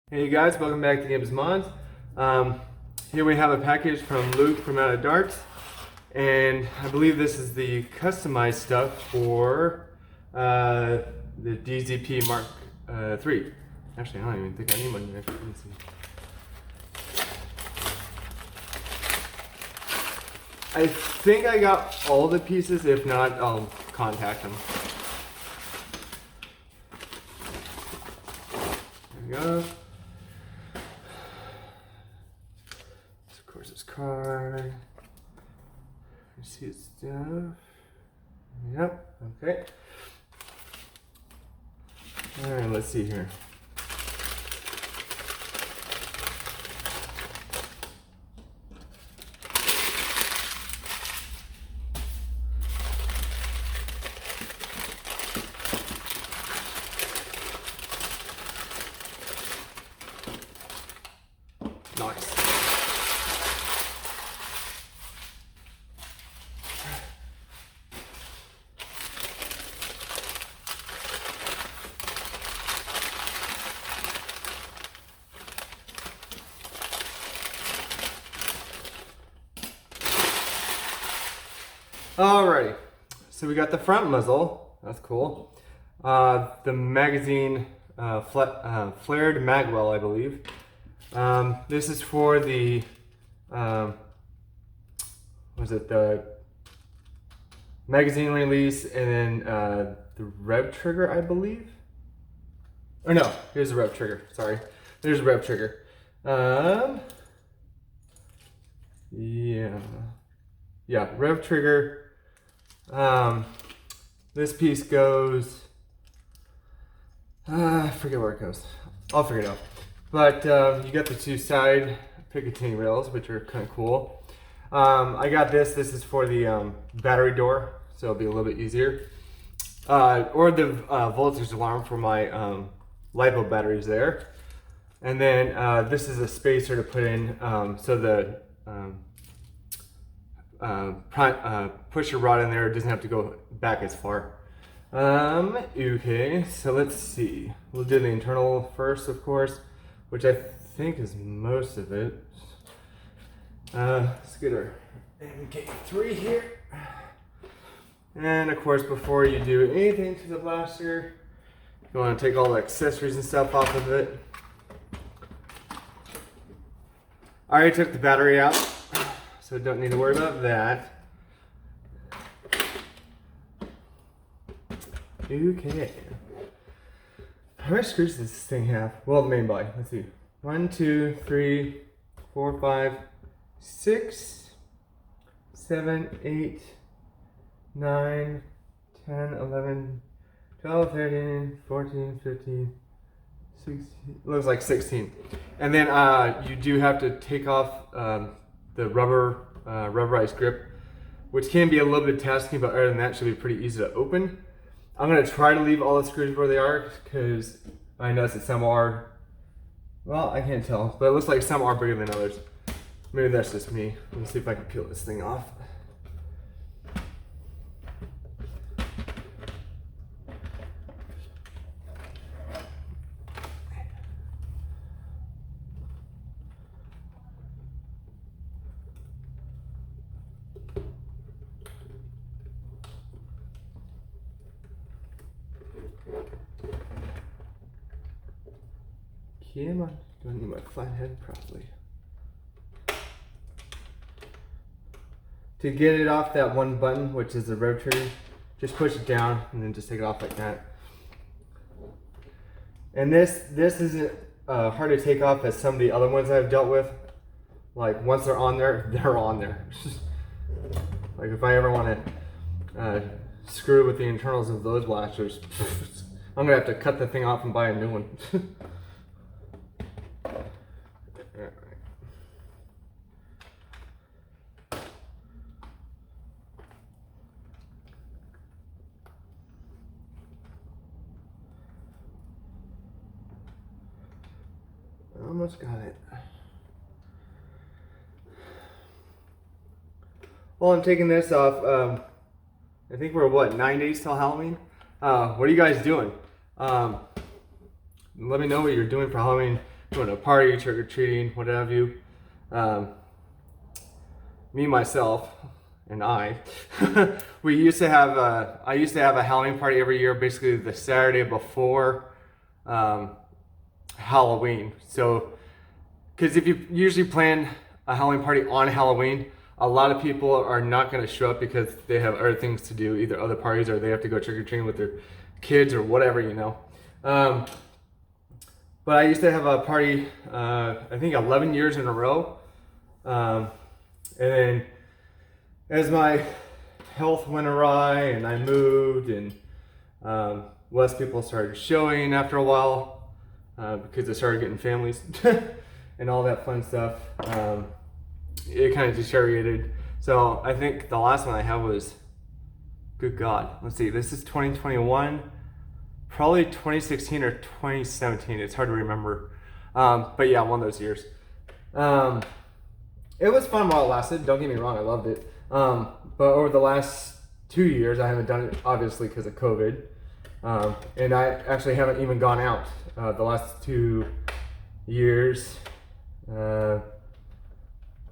Hey guys, welcome back to Games Mods. Here we have a package from Luke from OutofDarts, and I believe this is the customized stuff for the DZP Mark III. Actually, I don't even think I need one. Let's see. I think I got all the pieces. If not, I'll contact them. There we go. This card, receipt stuff. Yep. Okay. All right. Let's see here. Nice. Alrighty, so we got the front muzzle. That's cool. The magazine flared magwell, I believe. This is for the the magazine release, and then the rev trigger, I believe. Or no, here's the rev trigger. Sorry, there's the rev trigger. Yeah, rev trigger. This piece goes, I forget where it goes. I'll figure it out. But you got the two side Picatinny rails, which are kind of cool. I got this. This is for the battery door, so it'll be a little bit easier. Or the voltage alarm for my LiPo batteries there. And then this is a spacer to put in so the pusher rod in there doesn't have to go back as far. Okay, so let's see. We'll do the internal first, of course, which I think is most of it. Let's get our MK3 here. And of course, before you do anything to the blaster, you want to take all the accessories and stuff off of it. I already took the battery out, so don't need to worry about that. Okay. How many screws does this thing have? Well, the main body. Let's see. 1, 2, 3, 4, 5, 6, 7, 8, 9, 10, 11, 12, 13, 14, 15, 16. Looks like 16. And then you do have to take off the rubberized grip, which can be a little bit tasking, but other than that, it should be pretty easy to open. I'm going to try to leave all the screws where they are, because I noticed that some are, well, I can't tell, but it looks like some are bigger than others. Maybe that's just me. Let me see if I can peel this thing off. Come on, do I need my flat head properly? To get it off that one button, which is the rev trigger, just push it down and then just take it off like that. And this isn't hard to take off as some of the other ones I've dealt with. Like once they're on there, they're on there. Like if I ever want to screw with the internals of those blasters, I'm gonna have to cut the thing off and buy a new one. Almost got it. Well, I'm taking this off. I think we're what, 9 days till Halloween? What are you guys doing? Let me know what you're doing for Halloween. going to a party, trick-or-treating, what have you. Me, myself, and I, I used to have a Halloween party every year, basically the Saturday before Halloween. So, because if you usually plan a Halloween party on Halloween, a lot of people are not going to show up because they have other things to do, either other parties or they have to go trick-or-treating with their kids or whatever, you know. But I used to have a party, I think 11 years in a row. And then as my health went awry and I moved and less people started showing after a while because they started getting families and all that fun stuff, it kind of deteriorated. So I think the last one I had was, good God, let's see, this is 2021, probably 2016 or 2017. It's hard to remember. But yeah, one of those years. It was fun while it lasted, don't get me wrong, I loved it. But over the last 2 years, I haven't done it, obviously, because of COVID. And I actually haven't even gone out the last 2 years.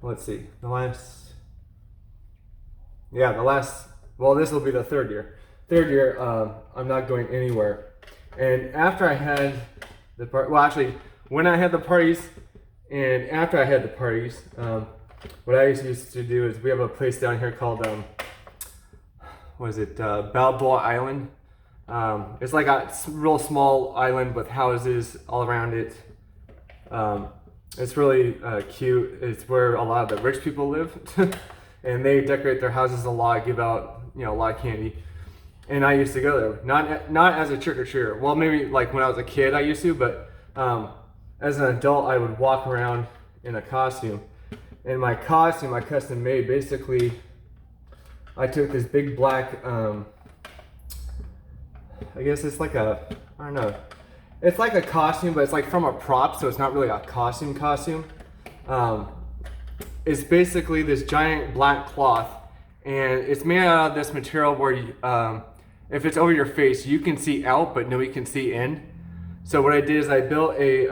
Let's see, well, this will be the third year. I'm not going anywhere. And after I had the when I had the parties and after I had the parties, what I used to do is we have a place down here called, Balboa Island. It's like a real small island with houses all around it. It's really cute. It's where a lot of the rich people live. And they decorate their houses a lot, give out, a lot of candy. And I used to go there, not as a trick-or-treater. Well, maybe like when I was a kid I used to, but as an adult I would walk around in a costume. And my costume I custom made, basically I took this big black, I guess it's like it's like a costume, but it's like from a prop, so it's not really a costume. It's basically this giant black cloth, and it's made out of this material where you, if it's over your face, you can see out, but nobody can see in. So what I did is I built a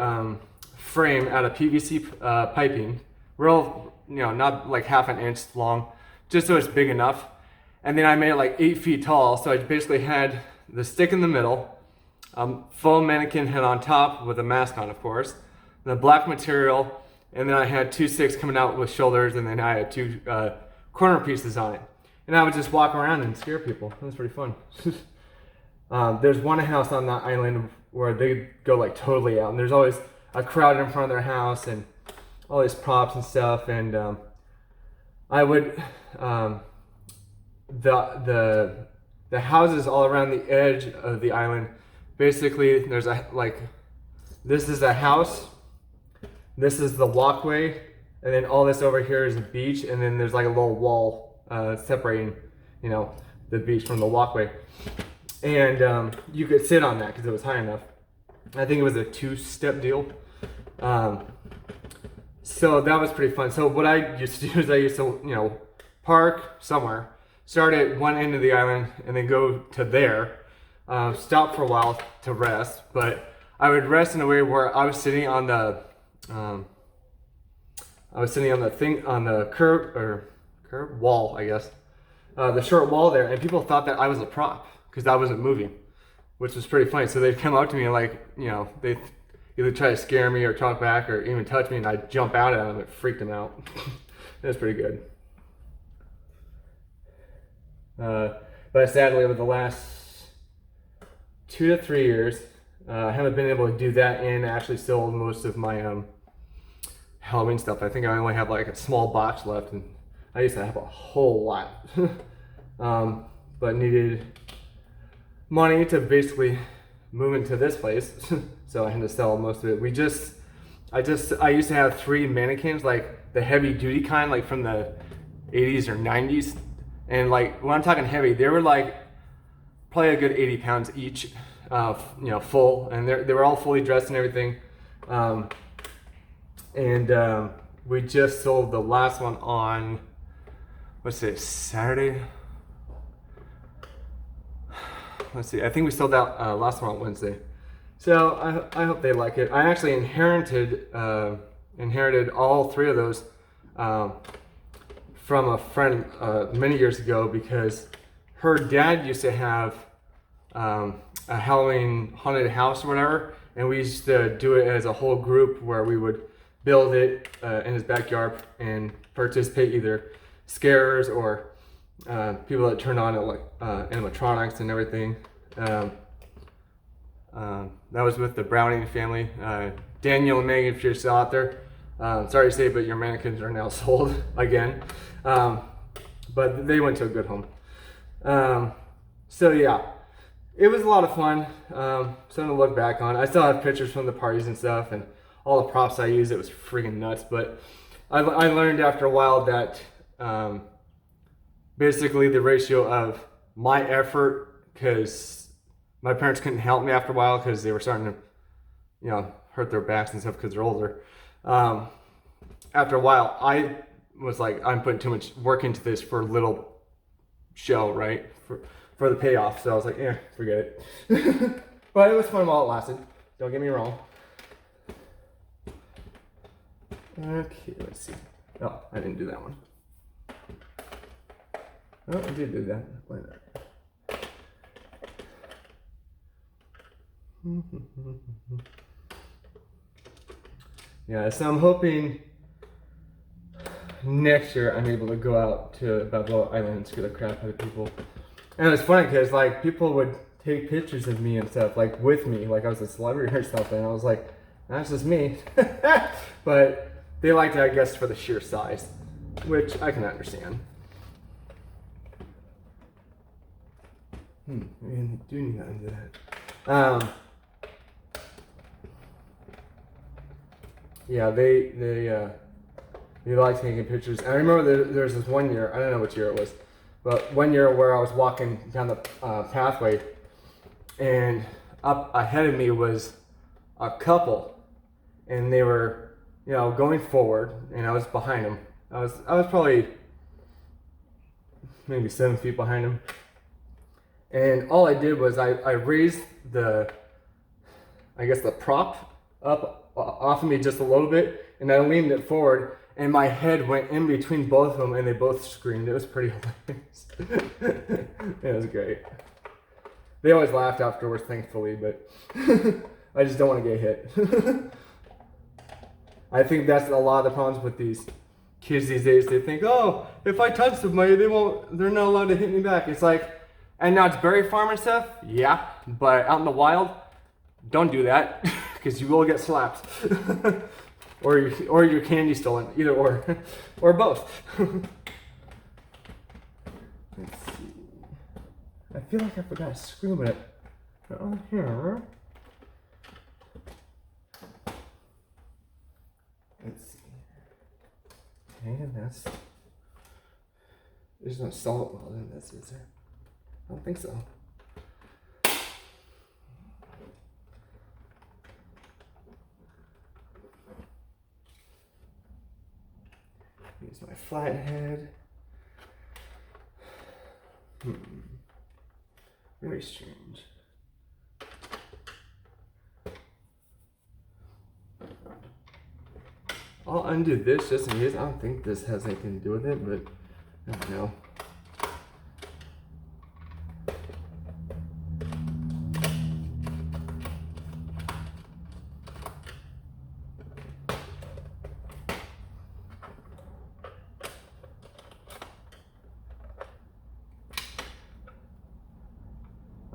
frame out of PVC piping, real, not like half an inch long, just so it's big enough. And then I made it like 8 feet tall. So I basically had the stick in the middle, foam mannequin head on top with a mask on, of course, the black material, and then I had 2 sticks coming out with shoulders, and then I had 2 corner pieces on it. And I would just walk around and scare people. It was pretty fun. There's one house on that island where they go like totally out, and there's always a crowd in front of their house and all these props and stuff. And I would the houses all around the edge of the island. Basically, there's this is a house, this is the walkway, and then all this over here is a beach, and then there's like a little wall separating, the beach from the walkway. And you could sit on that because it was high enough. I think it was a 2-step deal. So that was pretty fun. So what I used to do is I used to, park somewhere, start at one end of the island, and then go to there, stop for a while to rest. But I would rest in a way where I was sitting on the, curb wall, I guess, the short wall there, and people thought that I was a prop because I wasn't moving, which was pretty funny. So they'd come up to me and they'd either try to scare me or talk back or even touch me, and I'd jump out at them. It freaked them out. It was pretty good. But sadly, over the last 2 to 3 years, I haven't been able to do that and actually still most of my Halloween stuff. I think I only have like a small box left, and I used to have a whole lot. But needed money to basically move into this place, so I had to sell most of it. I used to have 3 mannequins, like the heavy duty kind, like from the 80s or 90s. And like when I'm talking heavy, they were like probably a good 80 pounds each, full, and they were all fully dressed and everything. We just sold the last one on, Saturday? Let's see, I think we sold that last one on Wednesday. So I hope they like it. I actually inherited all 3 of those from a friend many years ago, because her dad used to have a Halloween haunted house or whatever, and we used to do it as a whole group where we would build it in his backyard and participate, either scares or people that turned on animatronics and everything. That was with the Browning family. Daniel and Megan, if you're still out there, sorry to say, but your mannequins are now sold again. But they went to a good home. So yeah, it was a lot of fun. Something to look back on. I still have pictures from the parties and stuff, and all the props I used. It was freaking nuts. But I learned after a while that basically the ratio of my effort, because my parents couldn't help me after a while because they were starting to, hurt their backs and stuff because they're older. After a while, I was like, I'm putting too much work into this for a little show, right? For the payoff. So I was like, yeah, forget it. But it was fun while it lasted. Don't get me wrong. Okay, let's see. Oh, I didn't do that one. Oh, I did do that. Why not? Yeah, so I'm hoping next year I'm able to go out to Balboa Island and scare the crap out of people. And it's funny because like people would take pictures of me and stuff, like with me, like I was a celebrity or something. I was like, that's just me. But they liked it, I guess, for the sheer size, which I can understand. We do need to undo that. Yeah, they like taking pictures. And I remember there was this one year, I don't know which year it was, but one year where I was walking down the pathway, and up ahead of me was a couple, and they were, going forward, and I was behind them. I was probably maybe 7 feet behind them, and all I did was I raised the prop up off of me just a little bit, and I leaned it forward, and my head went in between both of them, and they both screamed. It was pretty hilarious. It was great. They always laughed afterwards, thankfully, but I just don't want to get hit. I think that's a lot of the problems with these kids these days. They think, oh, if I touch somebody, they're not allowed to hit me back. It's like, and now it's berry farm and stuff, yeah, but out in the wild, don't do that, because you will get slapped. or your candy stolen, either or. Or both. Let's see. I feel like I forgot to screw it. Oh, here. Let's see. Okay, that's... There's no salt well in this, is there? I don't think so. Use my flathead. Very strange. I'll undo this just in case. I don't think this has anything to do with it, but I don't know.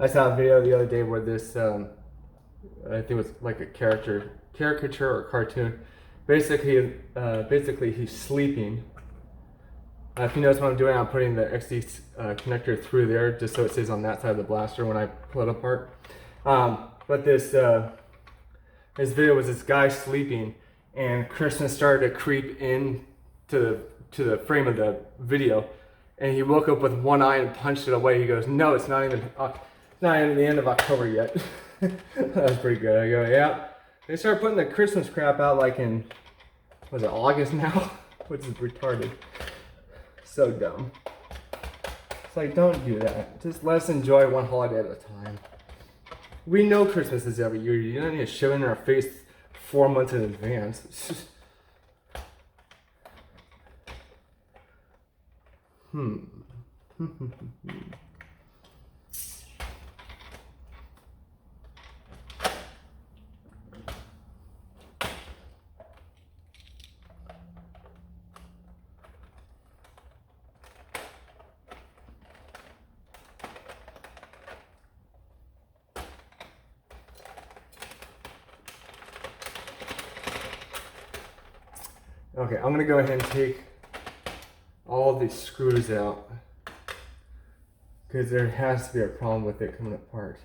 I saw a video the other day where this, I think it was like a caricature or cartoon. Basically he's sleeping. If you notice what I'm doing, I'm putting the XD connector through there just so it stays on that side of the blaster when I pull it apart. But this video was this guy sleeping, and Christmas started to creep in to the frame of the video, and he woke up with one eye and punched it away. He goes, "No, it's not even the end of October yet." That was pretty good. I go, yeah. They started putting the Christmas crap out like in, was it August now? Which is retarded. So dumb. It's like, don't do that. Just let us enjoy one holiday at a time. We know Christmas is every year. You don't need to shove it in our face 4 months in advance. Okay, I'm gonna go ahead and take all these screws out because there has to be a problem with it coming apart.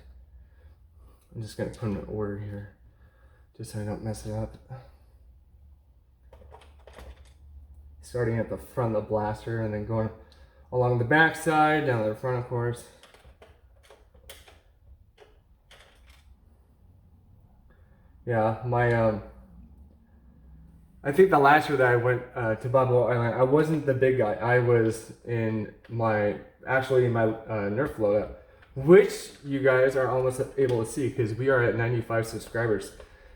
I'm just gonna put them in order here just so I don't mess it up. Starting at the front of the blaster and then going along the back side, down to the front, of course. Yeah, my I think the last year that I went to Balboa Island, I wasn't the big guy. I was in my Nerf loadout, which you guys are almost able to see because we are at 95 subscribers.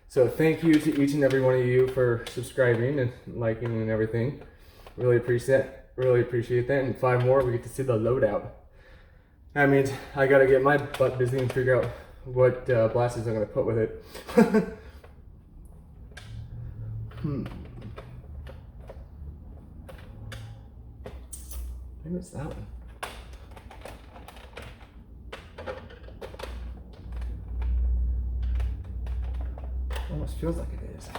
So thank you to each and every one of you for subscribing and liking and everything. Really appreciate that. And 5 more, we get to see the loadout. That means I gotta get my butt busy and figure out what blasters I'm gonna put with it. Maybe it's that one. Almost feels like it is.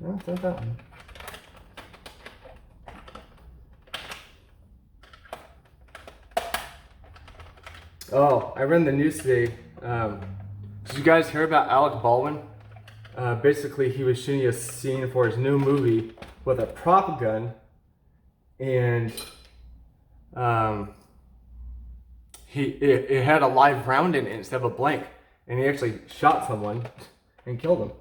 No, it's not that one. Oh, I read the news today. Did you guys hear about Alec Baldwin? Basically, he was shooting a scene for his new movie with a prop gun, and it had a live round in it instead of a blank, and he actually shot someone and killed him.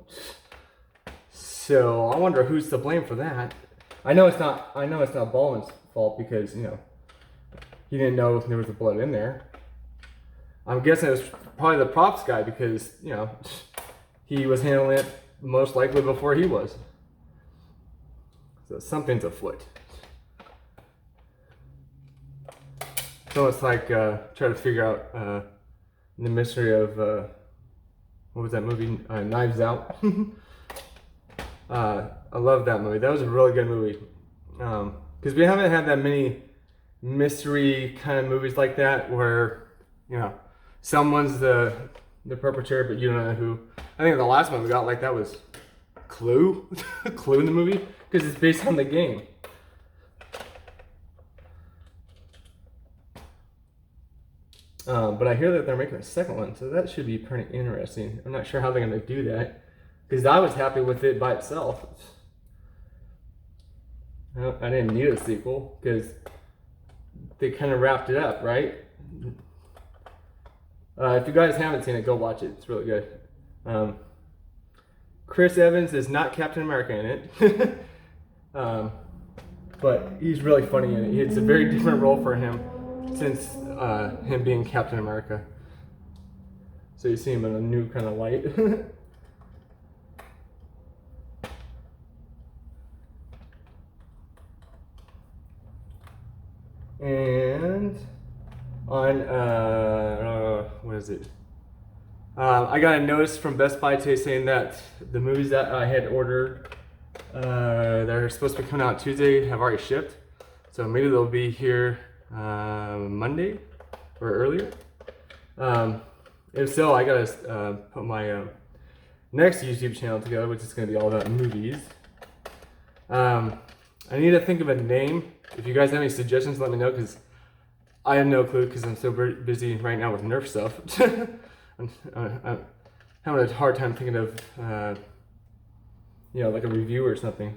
So I wonder who's to blame for that. I know it's not Baldwin's fault because he didn't know if there was blood in there. I'm guessing it was probably the props guy because he was handling it most likely before he was. So something's afoot. So it's like try to figure out the mystery of what was that movie? Knives Out. I love that movie. That was a really good movie. Because we haven't had that many mystery kind of movies like that where someone's the perpetrator, but you don't know who. I think the last one we got like that was Clue. Clue in the movie, because it's based on the game. But I hear that they're making a second one, so that should be pretty interesting. I'm not sure how they're going to do that, because I was happy with it by itself. I didn't need a sequel, because they kind of wrapped it up, right? If you guys haven't seen it, go watch it. It's really good. Chris Evans is not Captain America in it. But he's really funny in it. It's a very different role for him since him being Captain America. So you see him in a new kind of light. And on what is it? I got a notice from Best Buy today saying that the movies that I had ordered that are supposed to be coming out Tuesday have already shipped. So maybe they'll be here Monday or earlier. If so, I gotta put my next YouTube channel together, which is gonna be all about movies. I need to think of a name. If you guys have any suggestions, let me know, because I have no clue, because I'm so busy right now with Nerf stuff. I'm having a hard time thinking of, like a review or something.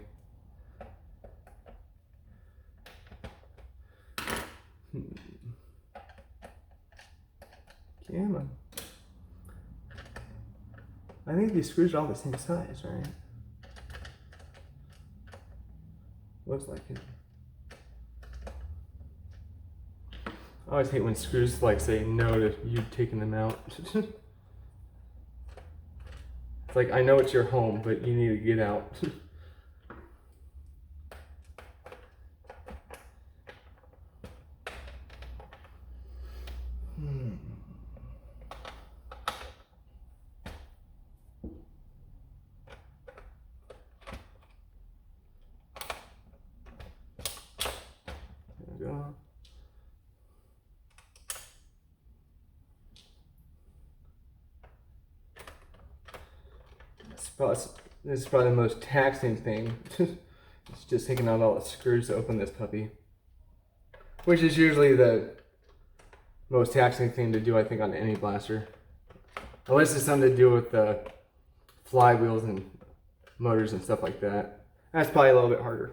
Come on. I think these screws are all the same size, right? Looks like it. I always hate when screws like say no to you taking them out. It's like, I know it's your home, but you need to get out. There we go. This is probably the most taxing thing. It's just taking out all the screws to open this puppy. Which is usually the most taxing thing to do, I think, on any blaster. Unless it's something to do with the flywheels and motors and stuff like that. That's probably a little bit harder.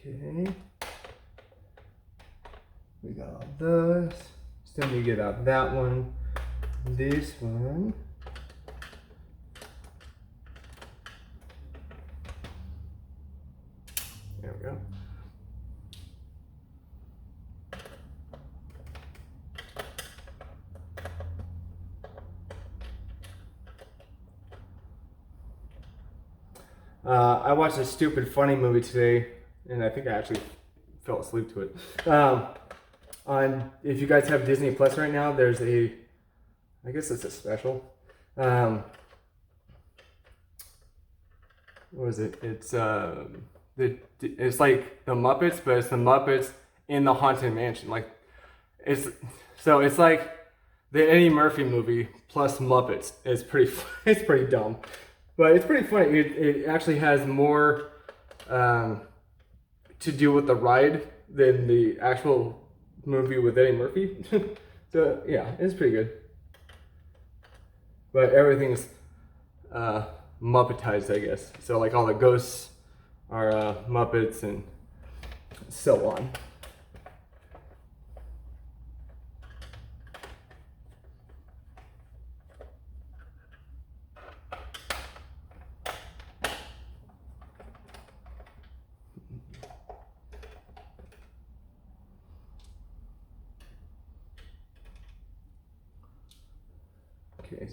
Okay, we got all those. Still need to get out that one, this one. There we go. I watched a stupid funny movie today, and I think I actually fell asleep to it. If you guys have Disney Plus right now, there's I guess it's a special. What is it? It's it's like the Muppets, but it's the Muppets in the Haunted Mansion. Like it's like the Eddie Murphy movie plus Muppets. It's pretty dumb, but it's pretty funny. It actually has more to do with the ride than the actual movie with Eddie Murphy. So yeah, it's pretty good. But everything's Muppetized, I guess. So like all the ghosts are Muppets and so on. Okay,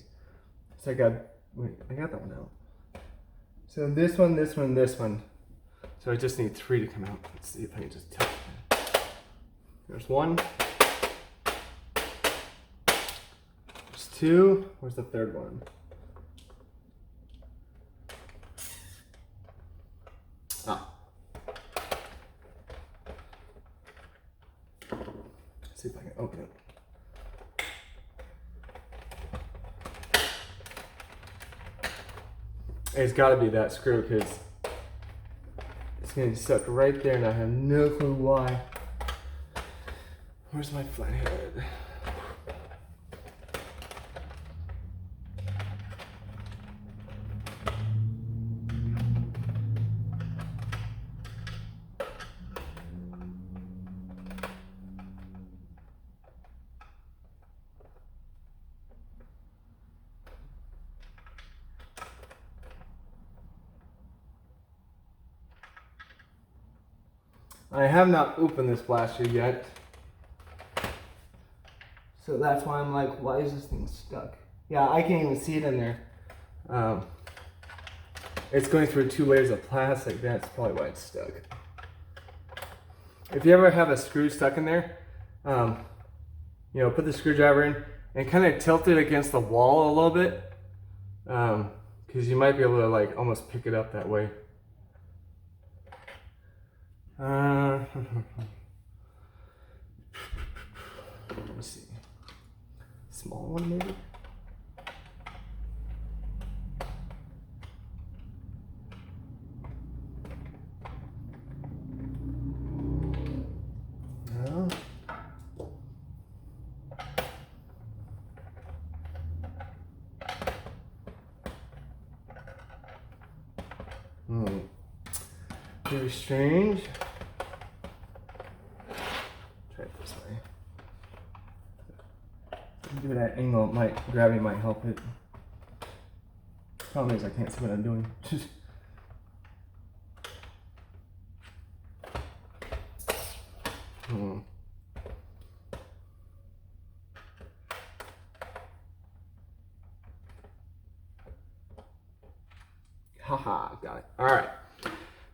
so I got that one out. So this one, this one, this one. So I just need 3 to come out. Let's see if I can just tell. There's 1. There's 2. Where's the 3rd one? Ah. Let's see if I can open it. It's got to be that screw because it's going to be stuck right there and I have no clue why. Where's my flathead? I have not opened this blaster yet. So that's why I'm like, why is this thing stuck? Yeah, I can't even see it in there. It's going through 2 layers of plastic. That's probably why it's stuck. If you ever have a screw stuck in there, you know, put the screwdriver in and kind of tilt it against the wall a little bit. Because you might be able to like almost pick it up that way. Let me see. Small one maybe? No. Very strange. Try it this way. do it at an angle, gravity might help it. Problem is I can't see what I'm doing. Haha, got it. All right.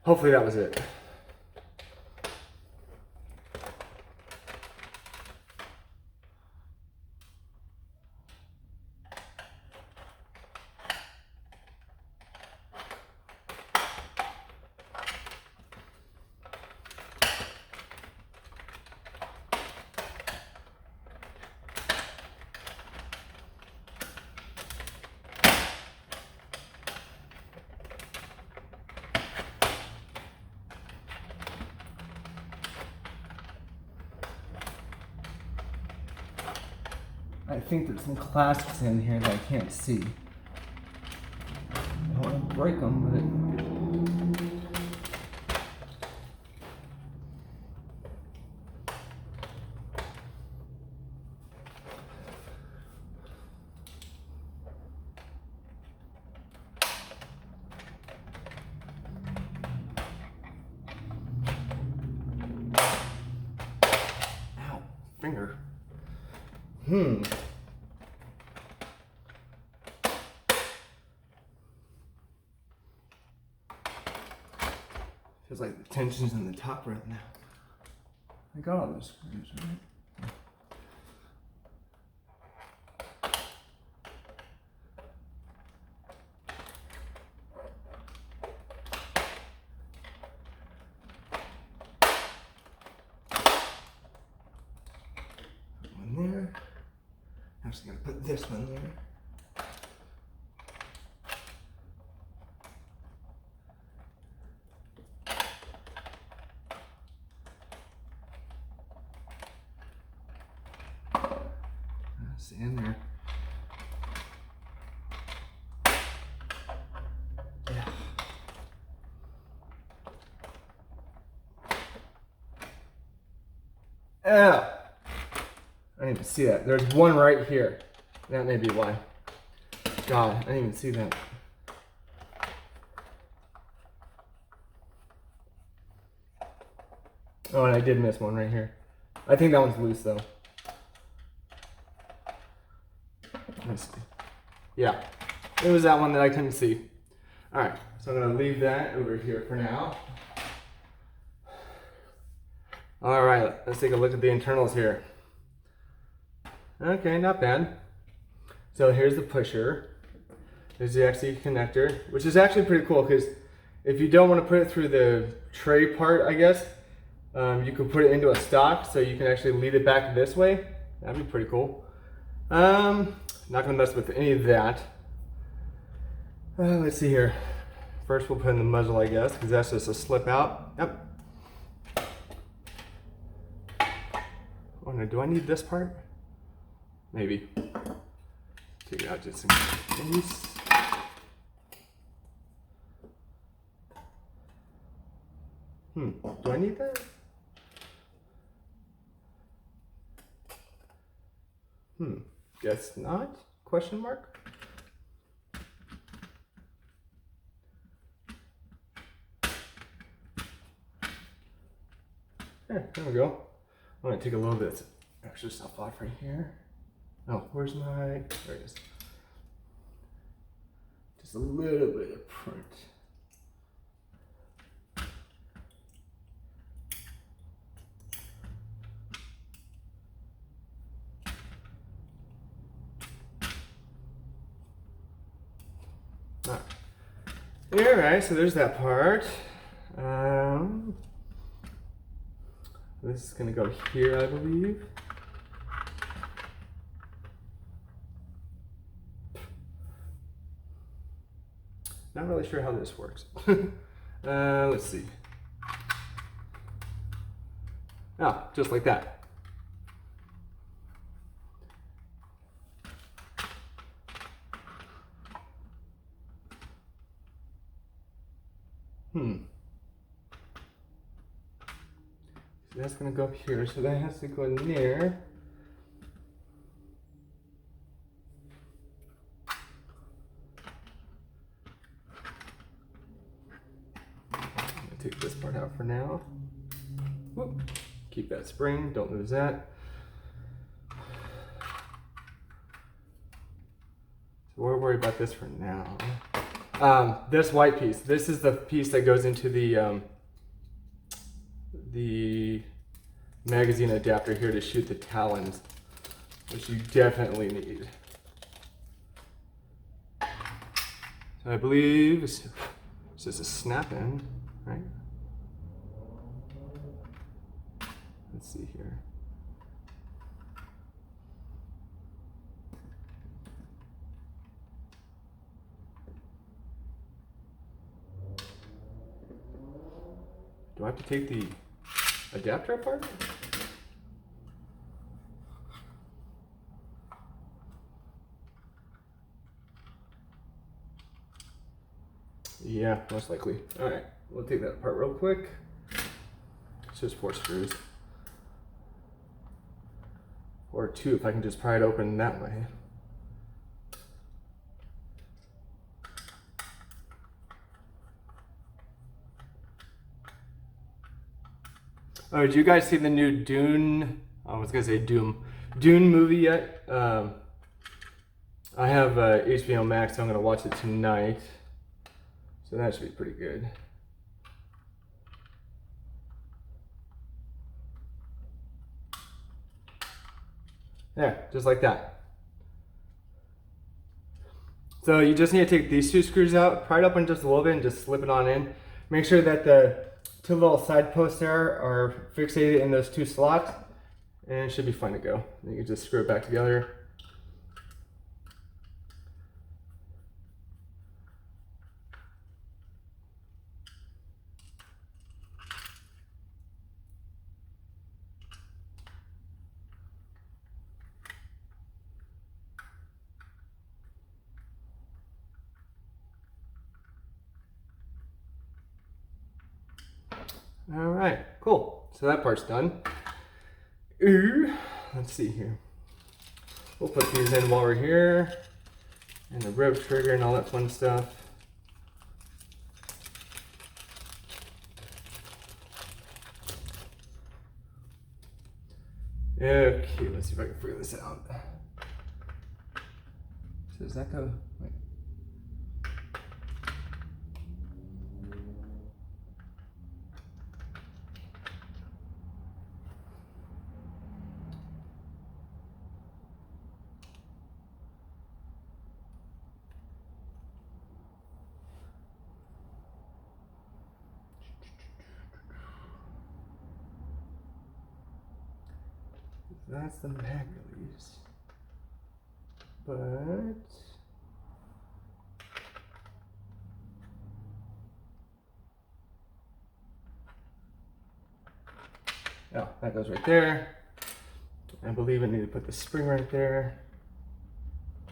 Hopefully that was it. I think there's some clasps in here that I can't see. I don't want to break them, but... Ow, finger. Feels like the tension's in the top right now. I got all those screws, right? Put one there. I'm just gonna put this one there. In there. Yeah. Ah! I didn't even see that. There's one right here. That may be why. God, I didn't even see that. Oh, and I did miss one right here. I think that one's loose though. Let's see. Yeah, it was that one that I couldn't see. All right, so I'm gonna leave that over here for now. All right, let's take a look at the internals here. Okay, not bad. So here's the pusher. There's the XE connector, which is actually pretty cool because if you don't want to put it through the tray part, I guess, you could put it into a stock so you can actually lead it back this way. That'd be pretty cool. Not gonna mess with any of that. Let's see here. First we'll put in the muzzle, I guess, because that's just a slip out. Yep. Oh no, do I need this part? Maybe. Take it out just in case. Do I need that? Guess not? Question mark? There we go. I'm gonna take a little bit of extra stuff off right here. Oh, where's my, there it is. Just a little bit of print. Alright, so there's that part. This is going to go here, I believe. Not really sure how this works. Let's see. Oh, just like that. So that's going to go up here, so that has to go in there. take this part out for now. Whoop. Keep that spring, don't lose that. So we're worried about this for now. This white piece, this is the piece that goes into the magazine adapter here to shoot the talons, which you definitely need. So I believe it's just a snap in, right? Let's see here. Do I have to take the adapter apart? Yeah, most likely. All right, we'll take that apart real quick. It's just 4 screws. Or 2 if I can just pry it open that way. Oh, did you guys see the new Dune? I was gonna say Doom. Dune movie yet? I have HBO Max, so I'm gonna watch it tonight. So that should be pretty good. There, just like that. So you just need to take these 2 screws out, pry it open just a little bit and just slip it on in. Make sure that the 2 little side posts there are fixated in those 2 slots, and it should be fine to go. You can just screw it back together. All right, cool. So that part's done. Let's see here. We'll put these in while we're here, and the rope trigger and all that fun stuff. Okay, let's see if I can figure this out. So does that go? Wait. That's the mag release. But oh, that goes right there. I believe I need to put the spring right there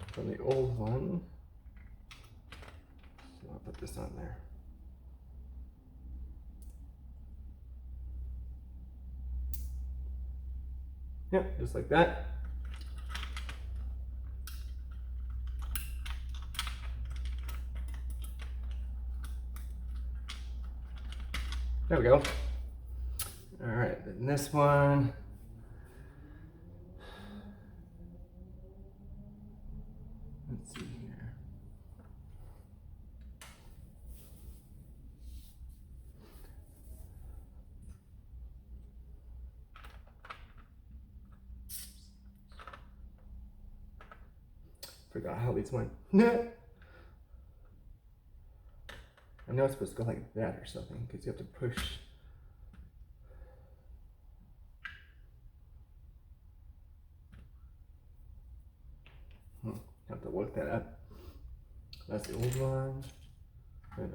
from the old one. So I'll put this on there. Yep, just like that. There we go. All right, then this one. Let's see here. Forgot how these went. I know it's supposed to go like that or something because you have to push. Have to look that up. That's the old one. Wait a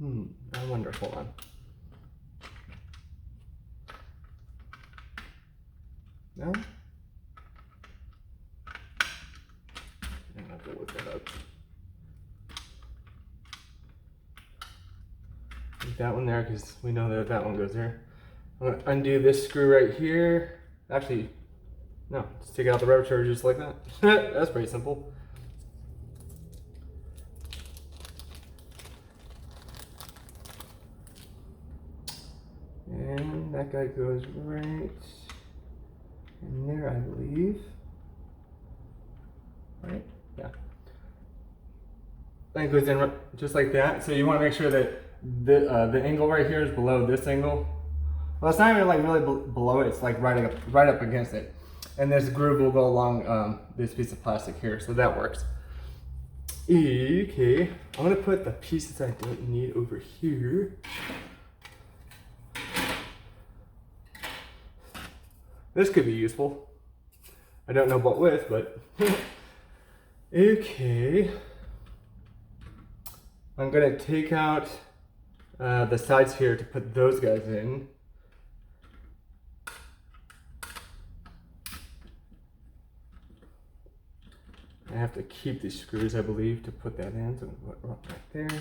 minute. I wonder, hold on. No? I have to look that up. Leave that one there because we know that that one goes there. I'm going to undo this screw right here. Actually, no, just take out the rubber charger just like that. That's pretty simple. that guy goes right in there, I believe. Right? Yeah. That goes in just like that. So you want to make sure that the angle right here is below this angle. Well, it's not even like really below it. It's like right up against it. And this groove will go along this piece of plastic here. So that works. Okay. I'm going to put the pieces I don't need over here. This could be useful. I don't know what with, but okay. I'm gonna take out the sides here to put those guys in. I have to keep these screws, I believe, to put that in. So I'm gonna put it right there.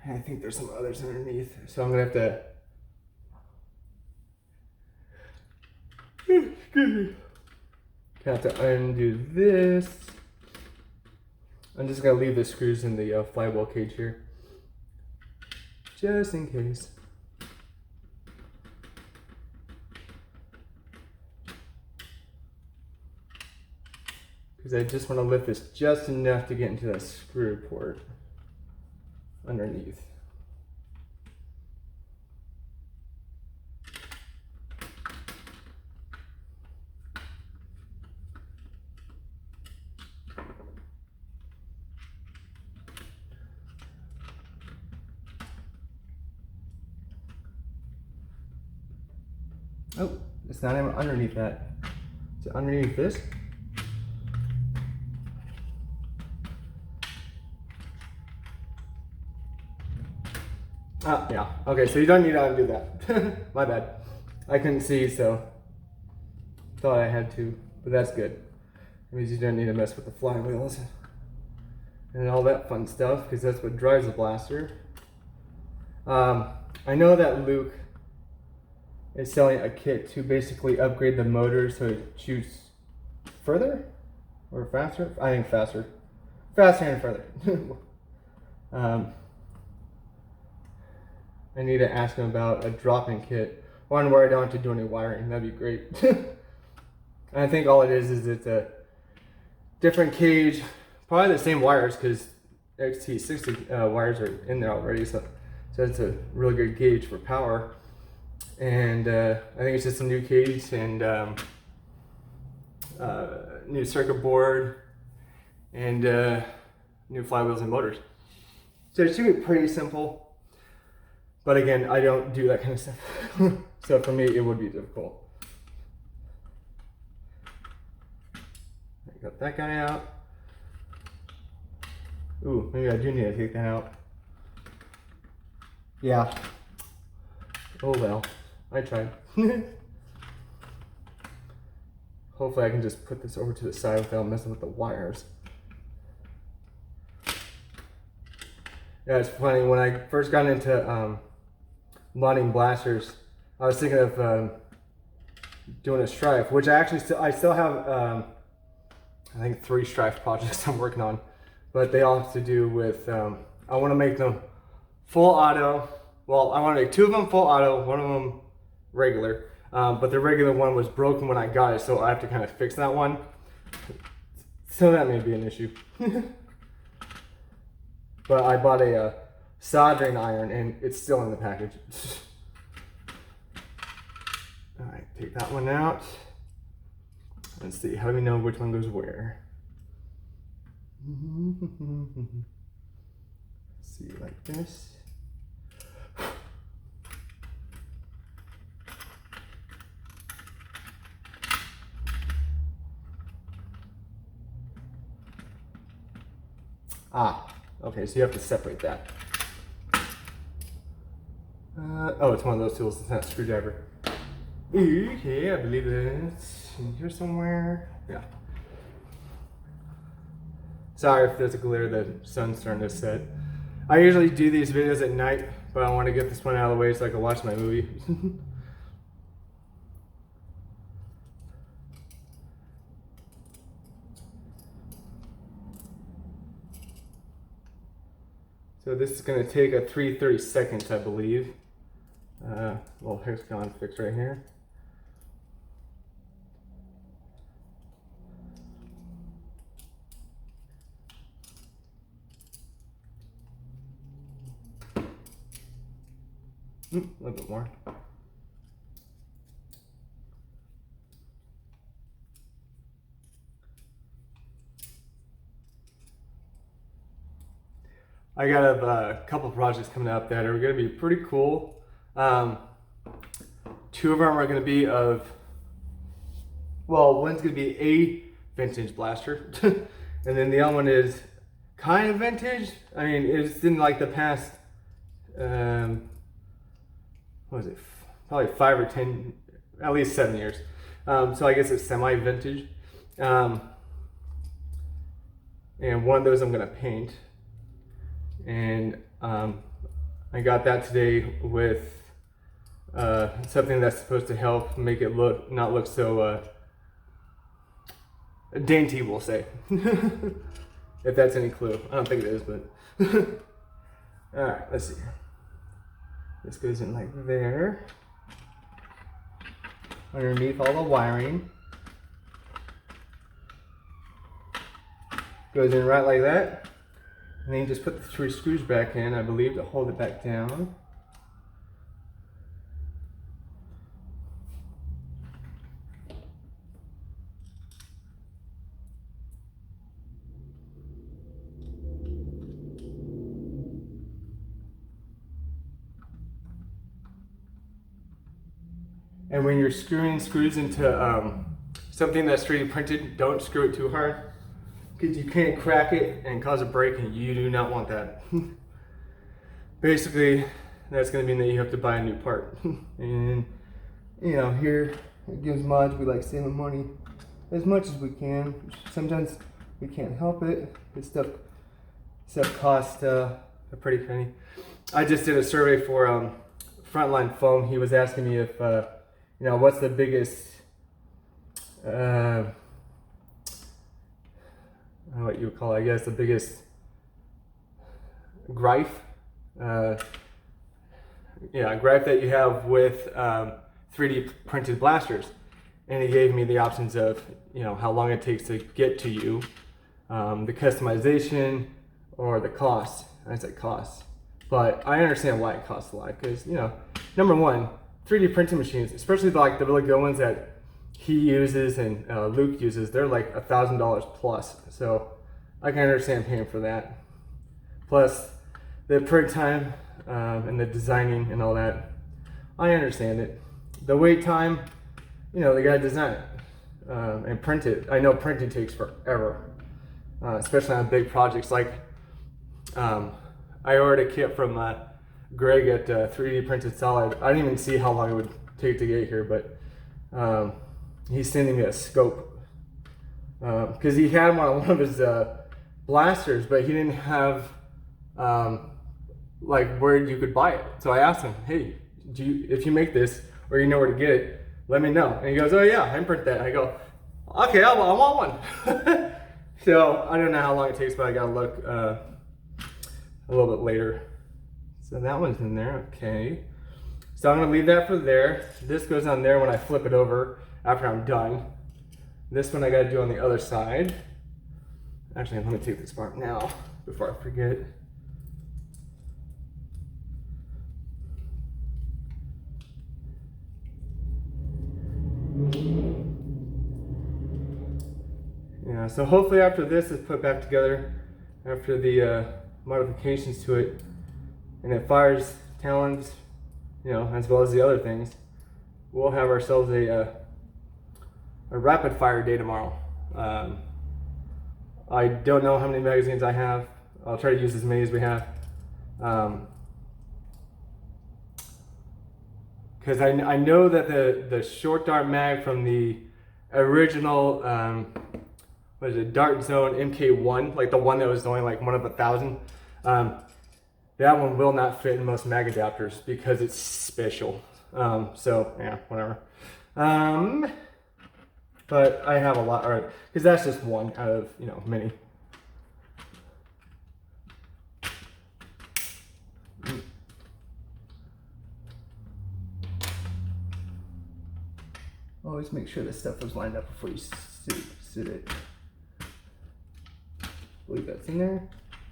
I think there's some others underneath, so I'm gonna have to. Have to undo this. I'm just gonna leave the screws in the flywheel cage here, just in case. Because I just want to lift this just enough to get into that screw port underneath. Oh, it's not even underneath that. Is it underneath this? Oh, yeah. Okay, so you don't need to undo that. My bad. I couldn't see, so thought I had to, but that's good. It means you don't need to mess with the flywheels and all that fun stuff, because that's what drives the blaster. I know that Luke is selling a kit to basically upgrade the motor so it shoots further or faster. I think faster and further. I need to ask him about a drop-in kit, one where I don't have to do any wiring. That'd be great. And I think all it is it's a different cage, probably the same wires, because XT60 wires are in there already, so it's a really good gauge for power. And I think it's just a new cage and new circuit board and new flywheels and motors. So it should be pretty simple. But again, I don't do that kind of stuff. So for me, it would be difficult. I got that guy out. Ooh, maybe I do need to take that out. Yeah. Oh well, I tried. Hopefully I can just put this over to the side without messing with the wires. Yeah, it's funny, when I first got into modding blasters, I was thinking of doing a strife, which I still have I think 3 strife projects I'm working on, but they all have to do with I want to make them full auto. Well, I want to make 2 of them full auto, 1 of them regular, but the regular one was broken when I got it, so I have to kind of fix that one. So that may be an issue. But I bought a soldering iron and it's still in the package. Alright, take that one out. Let's see, how do we know which one goes where? Let's see, like this. Ah, okay, so you have to separate that. Oh, it's one of those tools, it's not a screwdriver. Okay, I believe it's in here somewhere. Yeah. Sorry if there's a glare, the sun's starting to set. I usually do these videos at night, but I want to get this one out of the way so I can watch my movie. So this is going to take a 3/32, I believe. Well, hexagon fix right here. A little bit more. I got a couple projects coming up that are going to be pretty cool. 2 of them are going to be of, well, one's going to be a vintage blaster, and then the other one is kind of vintage. I mean, it's in like the past, what was it? Probably 5 or 10, at least 7 years. So I guess it's semi-vintage. And one of those I'm going to paint. And I got that today with something that's supposed to help make it not look so dainty, we'll say. If that's any clue. I don't think it is, but alright, let's see. This goes in like there, underneath all the wiring. Goes in right like that. And then you just put the 3 screws back in, I believe, to hold it back down. And when you're screwing screws into something that's 3D printed, don't screw it too hard, because you can't crack it and cause a break, and you do not want that. Basically, that's going to mean that you have to buy a new part. And you know, here at Gives Mods, we like saving money as much as we can. Sometimes we can't help it. This stuff costs a pretty penny. I just did a survey for Frontline Foam. He was asking me if you know, what's the biggest what you would call it, I guess, the biggest gripe, gripe that you have with 3D printed blasters. And he gave me the options of, you know, how long it takes to get to you, the customization, or the cost. I said cost, but I understand why it costs a lot, because, you know, number one, 3D printing machines, especially like the really good ones that he uses and Luke uses, they're like $1,000 plus. So I can understand paying for that. Plus the print time and the designing and all that, I understand it. The wait time, you know, they gotta design it and print it. I know printing takes forever, especially on big projects. Like I ordered a kit from Greg at 3D Printed Solid. I didn't even see how long it would take to get here, but he's sending me a scope because he had one of his blasters, but he didn't have like where you could buy it. So I asked him, hey, if you make this or you know where to get it, let me know. And he goes, oh yeah, I can print that. I go, okay, I want one. So I don't know how long it takes, but I gotta look a little bit later. So that one's in there, okay. So I'm gonna leave that for there. This goes on there when I flip it over after I'm done. This one I gotta do on the other side. Actually, let me take this part now before I forget. Yeah, so hopefully after this is put back together, after the modifications to it, and it fires talons, you know, as well as the other things, we'll have ourselves a rapid fire day tomorrow. I don't know how many magazines I have. I'll try to use as many as we have. Because I know that the short dart mag from the original, what is it, Dart Zone MKlll, like the one that was only like one of 1,000, that one will not fit in most mag adapters because it's special. So yeah, whatever. But I have a lot, all right, because that's just one out of, you know, many. always make sure this stuff is lined up before you sit it. I believe that's in there.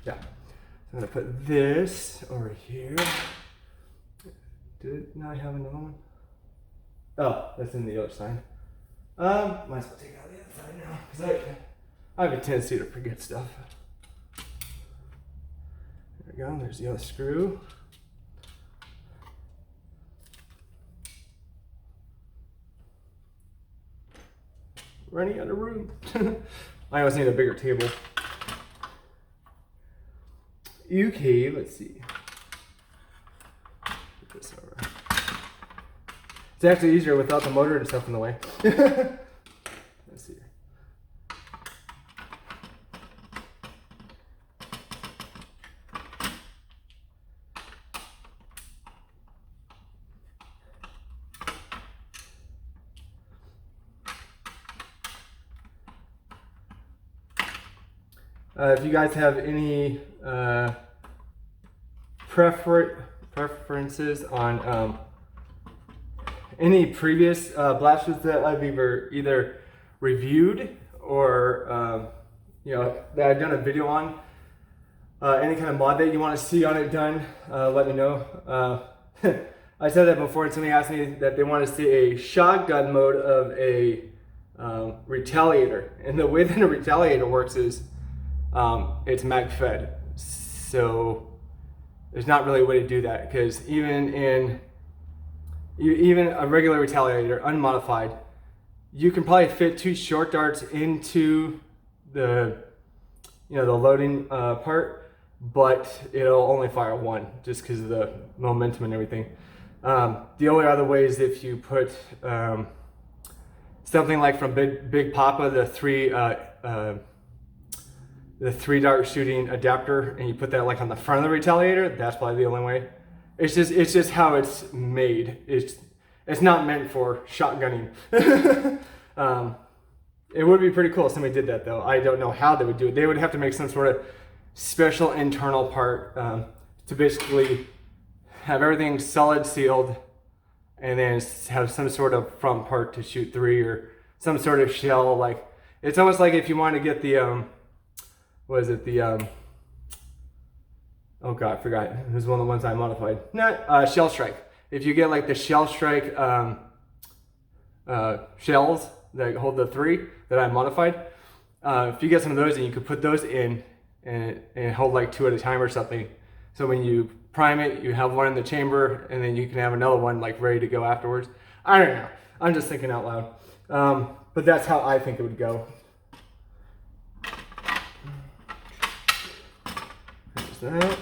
Yeah. So I'm gonna put this over here. Now I have another one. Oh, that's in the other side. Might as well take out the other side now because I have a tendency to forget stuff. There we go. There's the other screw. Running out of room. I always need a bigger table. Okay, let's see. Put this over. It's actually easier without the motor and stuff in the way. Let's see. If you guys have any preferences on any previous blasters that I've either reviewed or you know, that I've done a video on, any kind of mod that you want to see on it done, let me know. I said that before and somebody asked me that they want to see a shotgun mode of a Retaliator, and the way that a Retaliator works is it's mag fed, so there's not really a way to do that, because even a regular Retaliator unmodified, you can probably fit 2 short darts into the the loading part, but it'll only fire 1 just because of the momentum and everything. The only other way is if you put something like from Big Papa, the 3 dart shooting adapter, and you put that like on the front of the Retaliator. That's probably the only way. It's just how it's made. It's not meant for shotgunning. It would be pretty cool if somebody did that, though. I don't know how they would do it. They would have to make some sort of special internal part to basically have everything solid sealed, and then have some sort of front part to shoot 3, or some sort of shell. Like, it's almost like if you want to get the what is it? The oh god, I forgot. It was one of the ones I modified. Not Shell Strike. If you get like the Shell Strike shells that hold the 3 that I modified, if you get some of those, and you could put those in and hold like 2 at a time or something. So when you prime it, you have one in the chamber, and then you can have another one like ready to go afterwards. I don't know. I'm just thinking out loud. But that's how I think it would go. That.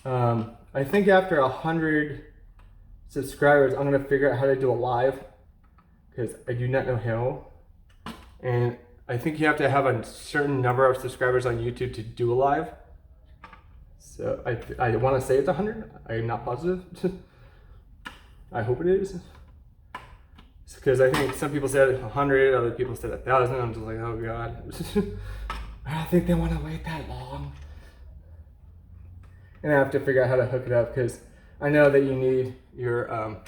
I think after 100 subscribers, I'm gonna figure out how to do a live, because I do not know how. And I think you have to have a certain number of subscribers on YouTube to do a live. So I want to say it's 100. I'm not positive. I hope it is. Because I think some people said 100, other people said 1,000. I'm just like, oh god. I don't think they want to wait that long. And I have to figure out how to hook it up, because I know that you need your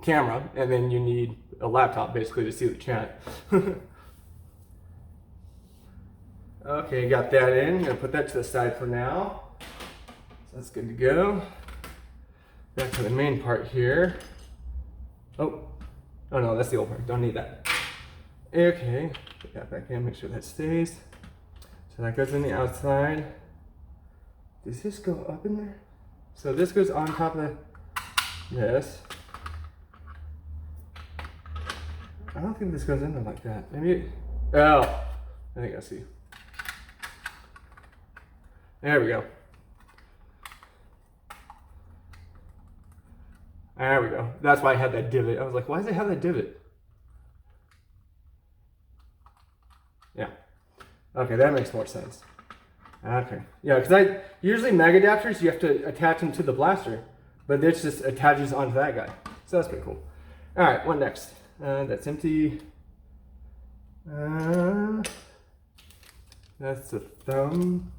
camera, and then you need a laptop basically to see the chat. Okay, got that in. I'm gonna put that to the side for now. So that's good to go. Back to the main part here. Oh no, that's the old part. Don't need that. Okay, put that back in, make sure that stays. So that goes in the outside. Does this go up in there? So this goes on top of this. I don't think this goes in there like that. Maybe, oh, I think I see. There we go. There we go. That's why I had that divot. I was like, why does it have that divot? Yeah. Okay, that makes more sense. Okay. Yeah, because usually mag adapters, you have to attach them to the blaster, but this just attaches onto that guy. So that's pretty cool. All right, what next? That's empty. That's the thumb.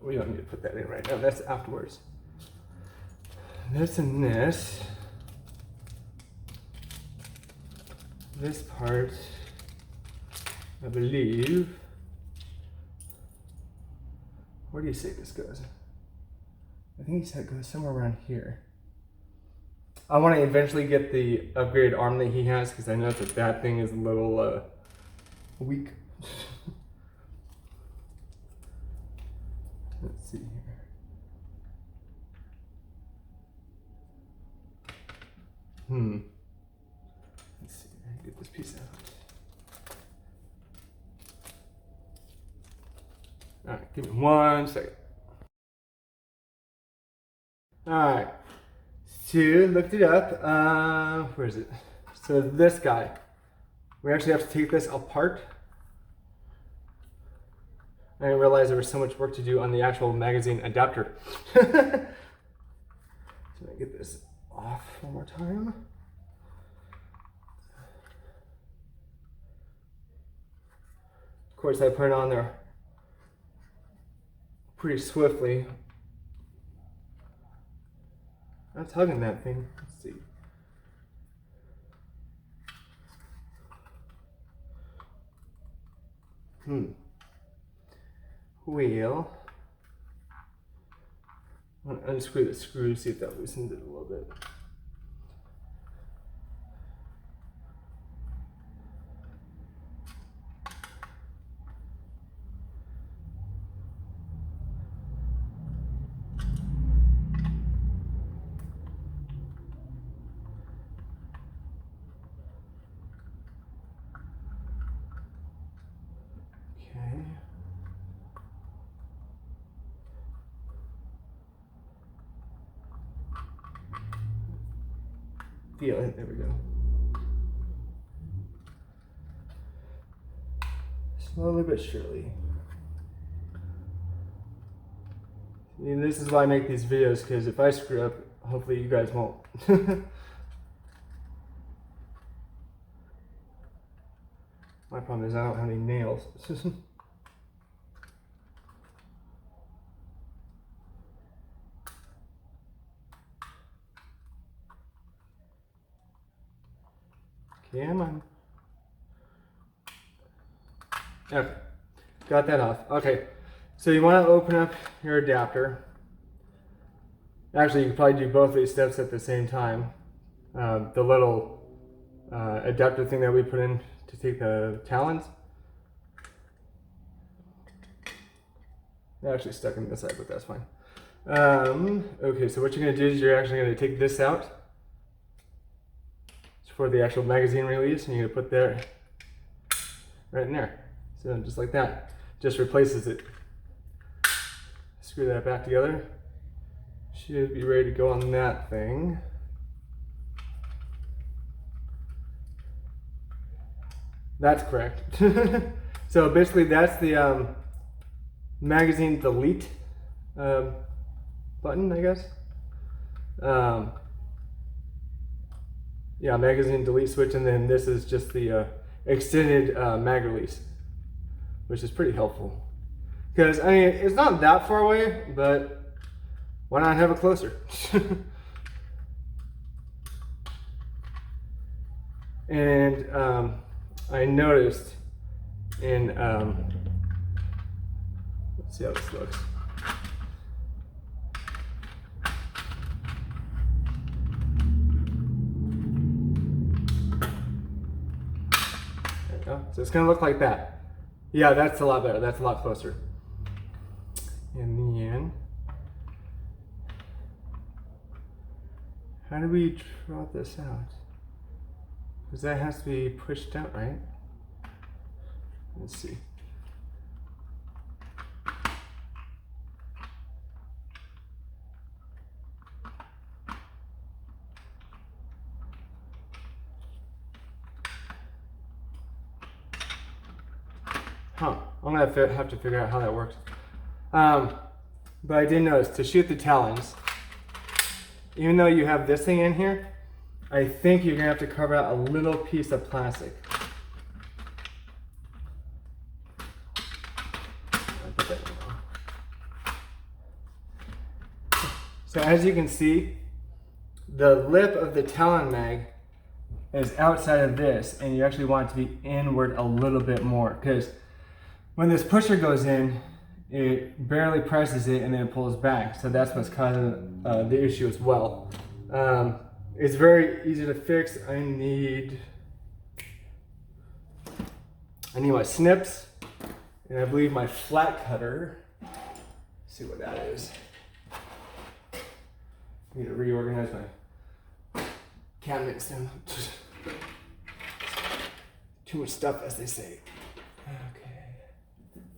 We don't need to put that in right now. That's afterwards. this and this. This part, I believe. Where do you say this goes? I think he said it goes somewhere around here. I want to eventually get the upgraded arm that he has because I know that thing is a little weak. Let's see here. Let's see. I get this piece out. All right, give me 1 second. All right. So looked it up. Where is it? So this guy. We actually have to take this apart. I didn't realize there was so much work to do on the actual magazine adapter. So I get this off one more time. Of course, I put it on there pretty swiftly. I'm tugging that thing. Let's see. Well, I'm gonna unscrew the screw, see if that loosens it a little bit. Okay. Feel it, there we go. Slowly but surely. See, this is why I make these videos, because if I screw up, hopefully you guys won't. My problem is I don't have any nails. Come on. Okay, got that off. Okay, so you want to open up your adapter. Actually, you can probably do both of these steps at the same time. The little adapter thing that we put in to take the talons. They're actually stuck in this side, but that's fine. Okay, so what you're going to do is you're actually going to take this out. It's for the actual magazine release, and you're going to put there, right in there. So just like that, just replaces it. Screw that back together. Should be ready to go on that thing. That's correct. So basically that's the magazine delete button, I guess. Yeah, magazine delete switch, and then this is just the extended mag release, which is pretty helpful. Because, I mean, it's not that far away, but why not have it closer? And I noticed in, let's see how this looks. There we go. So it's gonna look like that. Yeah, that's a lot better. That's a lot closer. In the end, how do we draw this out? Because that has to be pushed out, right? Let's see. Huh, I'm gonna have to figure out how that works. But I did notice, to shoot the talons, even though you have this thing in here, I think you're gonna have to carve out a little piece of plastic. I'll put that in. So as you can see, the lip of the Talon mag is outside of this, and you actually want it to be inward a little bit more, because when this pusher goes in, it barely presses it and then it pulls back. So that's what's causing the issue as well. It's very easy to fix. I need my snips, and I believe my flat cutter. Let's see what that is. I need to reorganize my cabinets now. Too much stuff, as they say. Okay.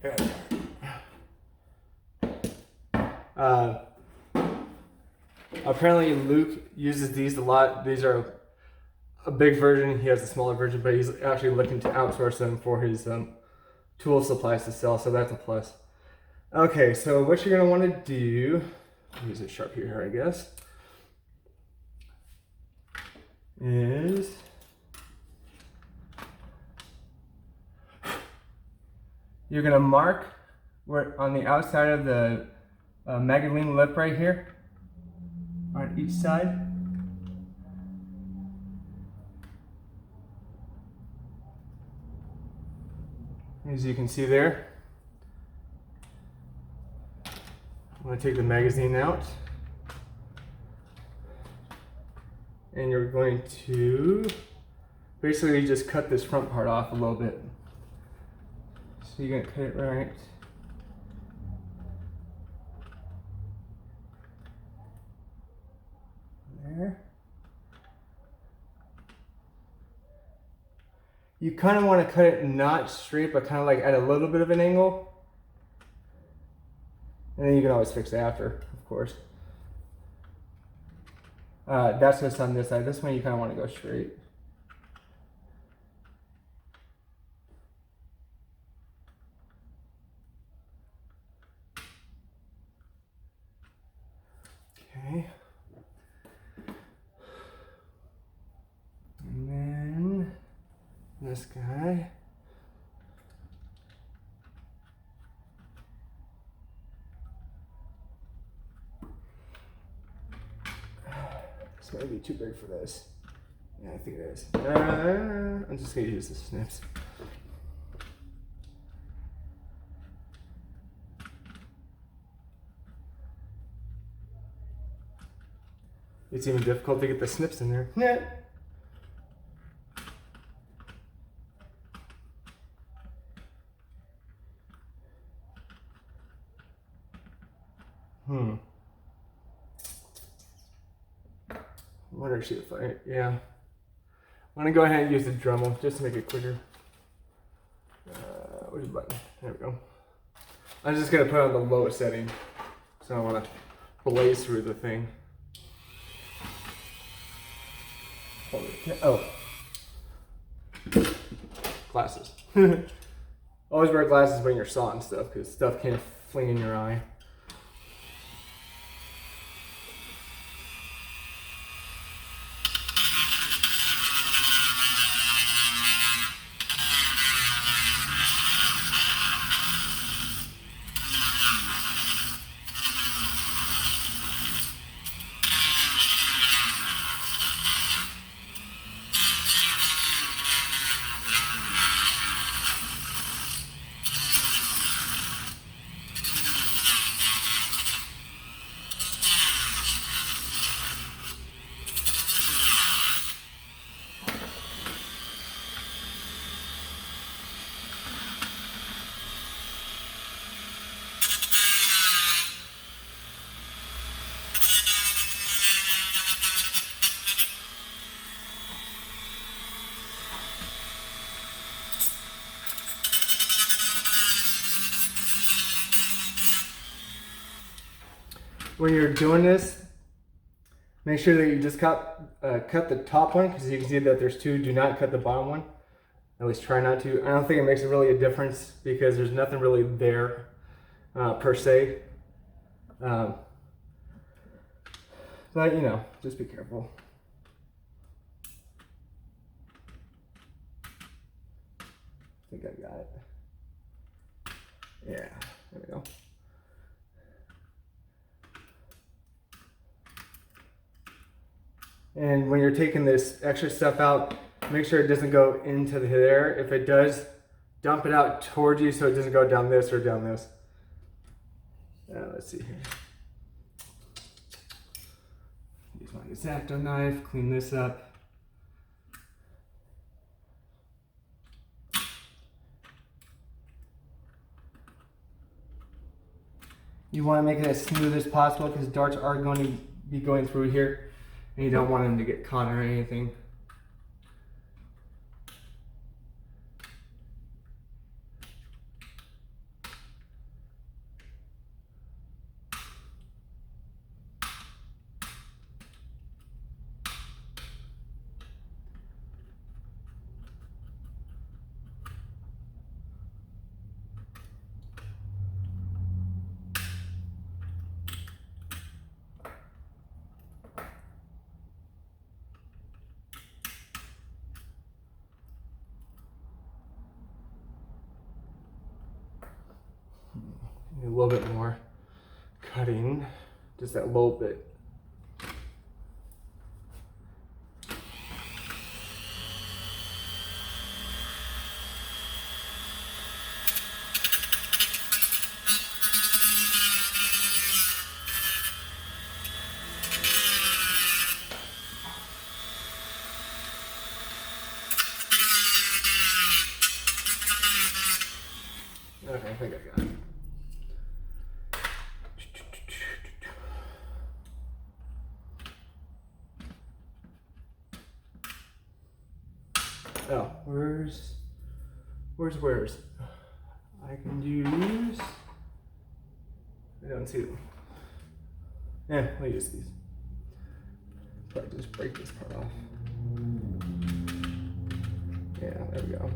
There we are. Apparently Luke uses these a lot. These are a big version. He has a smaller version, but he's actually looking to outsource them for his tool supplies to sell, so that's a plus. Okay, so what you're going to want to do, use a Sharpie here, I guess, is you're going to mark where on the outside of the MKlll lip right here, on each side. As you can see there, I'm going to take the magazine out, and you're going to basically just cut this front part off a little bit. So you're going to cut it right there. You kind of want to cut it not straight, but kind of like at a little bit of an angle. And then you can always fix it after, of course. That's just on this side. This one you kind of want to go straight. Okay. And then this guy. This might be too big for this. Yeah, I think it is. I'm just gonna use the snips. It's even difficult to get the snips in there. Yeah. I wonder if yeah. I'm gonna go ahead and use the Dremel just to make it quicker. Where's the button? There we go. I'm just gonna put it on the lowest setting, so I don't want to blaze through the thing. Oh, glasses. Always wear glasses when you're sawing stuff, because stuff can't fling in your eye. When you're doing this, make sure that you just cut the top one, because you can see that there's two. Do not cut the bottom one. At least try not to. I don't think it makes really a difference, because there's nothing really there per se. But you know, just be careful. I think I got it. Yeah, there we go. And when you're taking this extra stuff out, make sure it doesn't go into there. If it does, dump it out towards you so it doesn't go down this or down this. Let's see here. Use my X-Acto knife, clean this up. You want to make it as smooth as possible because darts are going to be going through here and you don't want them to get caught or anything. A little bit more cutting, just that little bit. Okay, I think I got it. Oh, where's? I can use. I don't see them. Yeah, we'll use these. Probably just break this part off. Yeah, there we go.